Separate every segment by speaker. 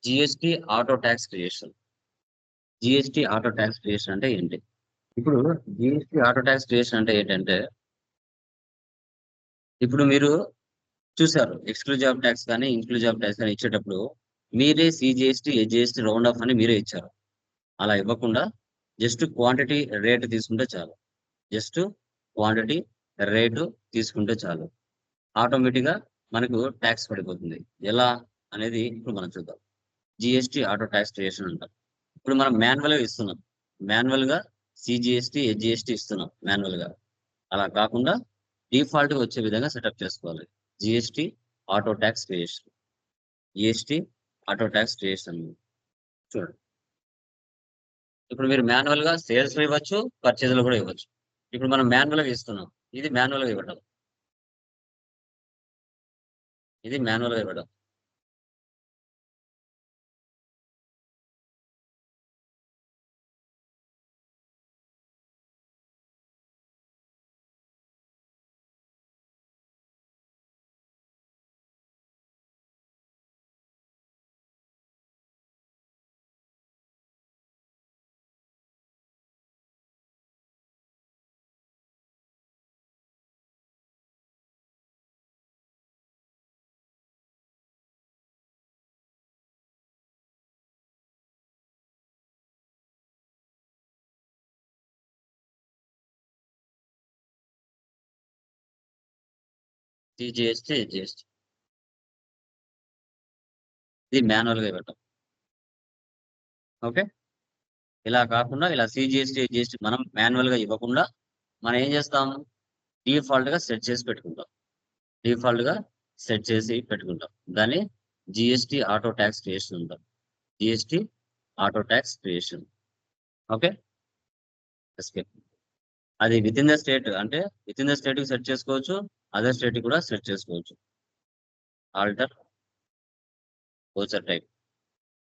Speaker 1: GST auto tax creation. GST auto tax creation అంటే ఏంటి? ఇప్పుడు జిఎస్టి ఆటో ట్యాక్స్ క్రియేషన్ అంటే ఏంటంటే, ఇప్పుడు మీరు చూసారు ఎక్స్క్లూజివ్ ట్యాక్స్ కానీ, ఇన్క్లూజివ్ ట్యాక్స్ కానీ ఇచ్చేటప్పుడు మీరే సిజిఎస్టి, ఎస్జిఎస్టి రౌండ్ ఆఫ్ అని మీరే ఇచ్చారు. అలా ఇవ్వకుండా జస్ట్ క్వాంటిటీ రేట్ తీసుకుంటే చాలు. జస్ట్ క్వాంటిటీ రేటు తీసుకుంటే చాలు. ఆటోమేటిక్‌గా మనకు ట్యాక్స్ పడిపోతుంది. ఎలా అనేది ఇప్పుడు మనం చూద్దాం. జీఎస్టీ ఆటో టాక్స్ క్రియేషన్ అంటారు. ఇప్పుడు మనం మాన్యువల్‌గా ఇస్తున్నాం. మాన్యువల్‌గా సీజీఎస్టీ, ఎస్జీఎస్టీ ఇస్తున్నాం మాన్యువల్‌గా. అలా కాకుండా డిఫాల్ట్‌గా వచ్చే విధంగా సెటప్ చేసుకోవాలి. GST auto talks creation. GST auto talks creation చూడండి. ఇప్పుడు మీరు మాన్యువల్‌గా సేల్స్‌లో ఇవ్వచ్చు, పర్చేజ్‌లో కూడా ఇవ్వచ్చు. ఇప్పుడు మనం మాన్యువల్‌గా ఇస్తున్నాం. ఇది మాన్యువల్‌గా ఇవ్వడం. ఇది మాన్యువల్‌గా ఇవ్వడం. సీజీఎస్టీ, ఎస్జీఎస్టీ ఇది మాన్యువల్‌గా ఇవ్వడం. ఓకే. ఇలా కాకుండా ఇలా సీజీఎస్టీ, ఎస్జీఎస్టీ మనం మాన్యువల్‌గా ఇవ్వకుండా మనం ఏం చేస్తాం? డిఫాల్ట్‌గా సెట్ చేసి పెట్టుకుంటాం. డిఫాల్ట్‌గా సెట్ చేసి పెట్టుకుంటాం. దాన్ని జీఎస్టీ ఆటో టాక్స్ క్రియేషన్ అంటాం. GST auto talks creation. Okay. Escape. అది వితిన్ ద స్టేట్ అంటే వితిన్ ద స్టేట్‌కి సెట్ చేసుకోవచ్చు. అదర్ స్టేట్‌కి కూడా సెట్ చేసుకోవచ్చు. Alter voucher type.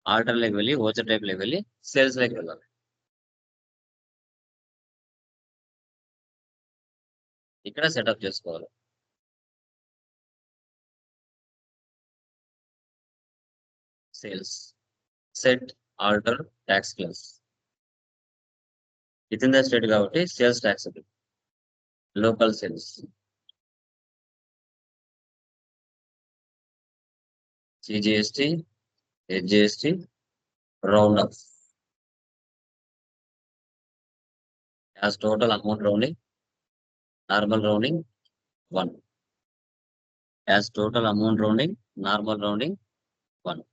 Speaker 1: ఆల్టర్‌లోకి వెళ్లి వోచర్ టైప్‌లోకి వెళ్లి సేల్స్‌లోకి వెళ్ళాలి. ఇక్కడ సెటప్ చేసుకోవాలి. Sales. Set alter tax class. Within the state కాబట్టి sales tax local sales. CGST, HGST round up as total amount rounding normal rounding 1 as total amount rounding normal rounding 1.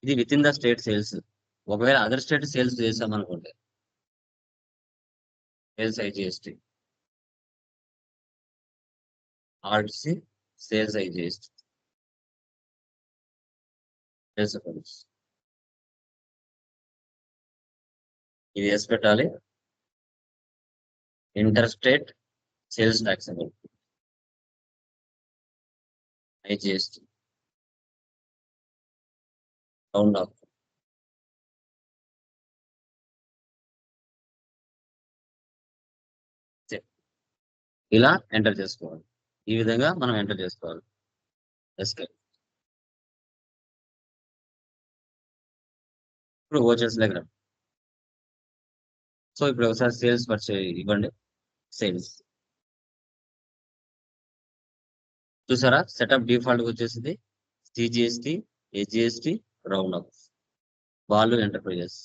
Speaker 1: ఇది within the state sales. ఒకవేళ other state sales చేసామనుకోండి sales IGST RTC sales IGST sales accounts ఇది ఎస్ పెట్టాలి. Inter state sales tax account IGST round off ఇలా enter చేసుకోవాలి. ఈ విధంగా మనం ఎంటర్ చేసుకోవాలి. ఎస్కేప్. ఇప్పుడు ఓచర్స్ దగ్గర సో ఇప్పుడు ఒకసారి సేల్స్ పర్చేజ్ ఇవ్వండి. సేల్స్ చూసారా సెటప్ డిఫాల్ట్ వచ్చేసింది. సిజిఎస్టీ, హెచ్జిఎస్టీ రౌండ్ అప్ వాళ్ళు ఎంటర్ప్రైజెస్.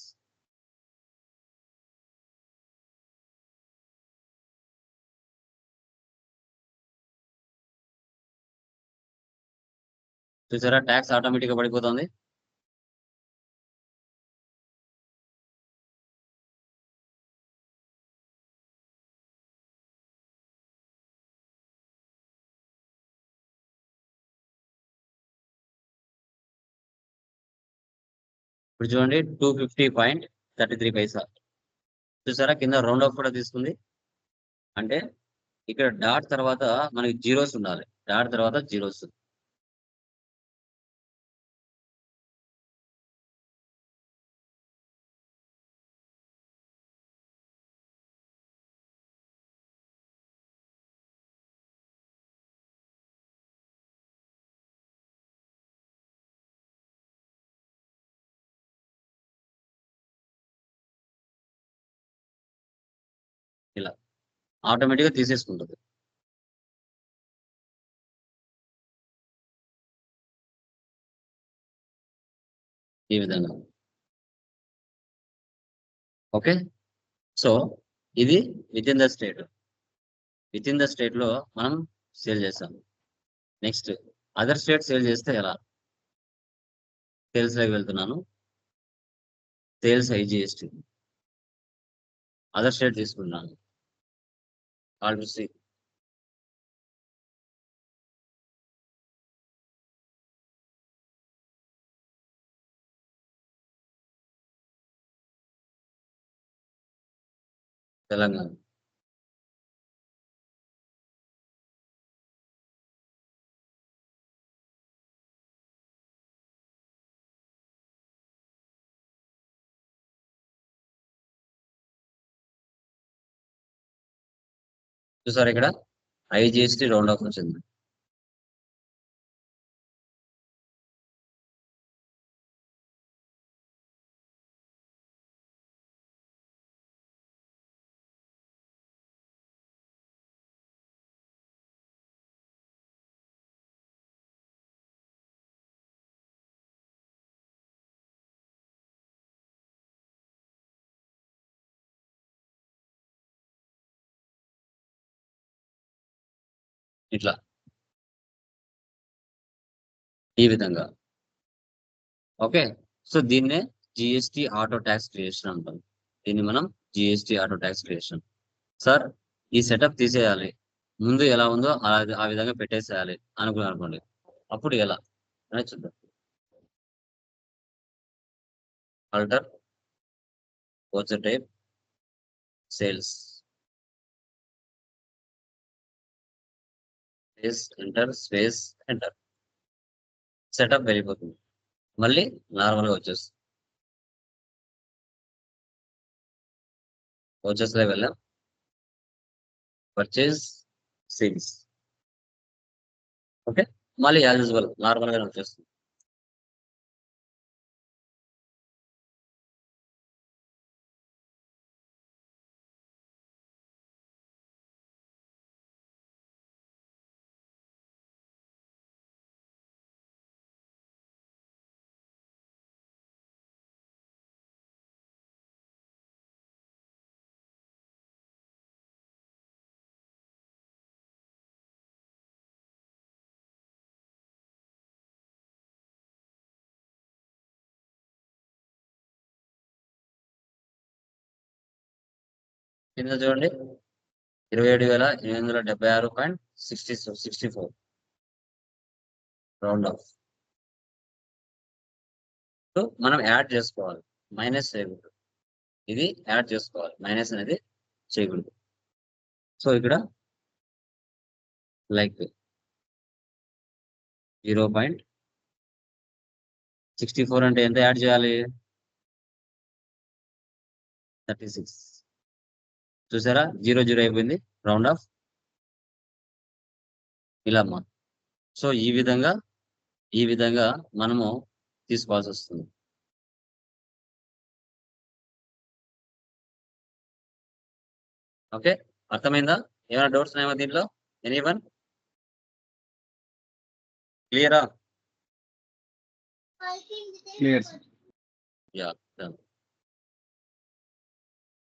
Speaker 1: చూసారా ట్యాక్స్ ఆటోమేటిక్ గా పడిపోతుంది. ఇప్పుడు చూడండి 250.33 పైసా. చూసారా కింద రౌండ్ ఆఫ్ కూడా తీసుకుంది. అంటే ఇక్కడ డాట్ తర్వాత మనకి జీరోస్ ఉండాలి. డాట్ తర్వాత జీరోస్. ఇలా ఆటోమేటిక్గా తీసేసుకుంటుంది. ఈ విధంగా. ఓకే. సో ఇది with in the state. With in the state లో మనం సేల్ చేస్తాం. నెక్స్ట్ అదర్ స్టేట్ సేల్ చేస్తే ఎలా? సేల్స్ లోకి వెళ్తున్నాను. సేల్స్ ఐజిఎస్టి అదర్ స్టేట్ తీసుకున్నాను. ఆల్రెడీ తెలంగాణ. చూసారు ఇక్కడ ఐజిఎస్టి రౌండ్ ఆఫ్ వచ్చింది. ఇట్లా ఈ విధంగా. ఓకే. సో దీన్నే జిఎస్టి ఆటో ట్యాక్స్ క్రియేషన్ అంటాం. దీన్ని మనం GST auto tax creation. Sir ఈ సెటప్ తీసేయాలి, ముందు ఎలా ఉందో ఆ విధంగా పెట్టేసేయాలి అనుకోండి. అప్పుడు ఎలా అని చూద్దాం. Alter voucher type sales space enter space enter. Setup వెళ్ళిపోతుంది. మళ్ళీ నార్మల్గా వచ్చేస్తుంది. వచ్చేస్ లో వెళ్ళాం. Purchase sales. ఓకే. మళ్ళీ యాజ్ యూజువల్ నార్మల్ గానే వచ్చేస్తుంది. కింద చూడండి 27,876.64 రౌండ్ ఆఫ్. సో మనం యాడ్ చేసుకోవాలి, మైనస్ చేయకూడదు. ఇది యాడ్ చేసుకోవాలి, మైనస్ అనేది చేయకూడదు. సో ఇక్కడ లైక్ 0.64 అంటే ఎంత యాడ్ చేయాలి? 36. చూసారా 0 అయిపోయింది రౌండ్ ఆఫ్. ఇలా అమ్మా. సో ఈ విధంగా మనము తీసుకోవాల్సి వస్తుంది. ఓకే. అర్థమైందా? ఏమైనా డౌట్స్ ఉన్నాయా దీంట్లో? ఎనీవన్? క్లియరా?
Speaker 2: Clear.
Speaker 1: యా.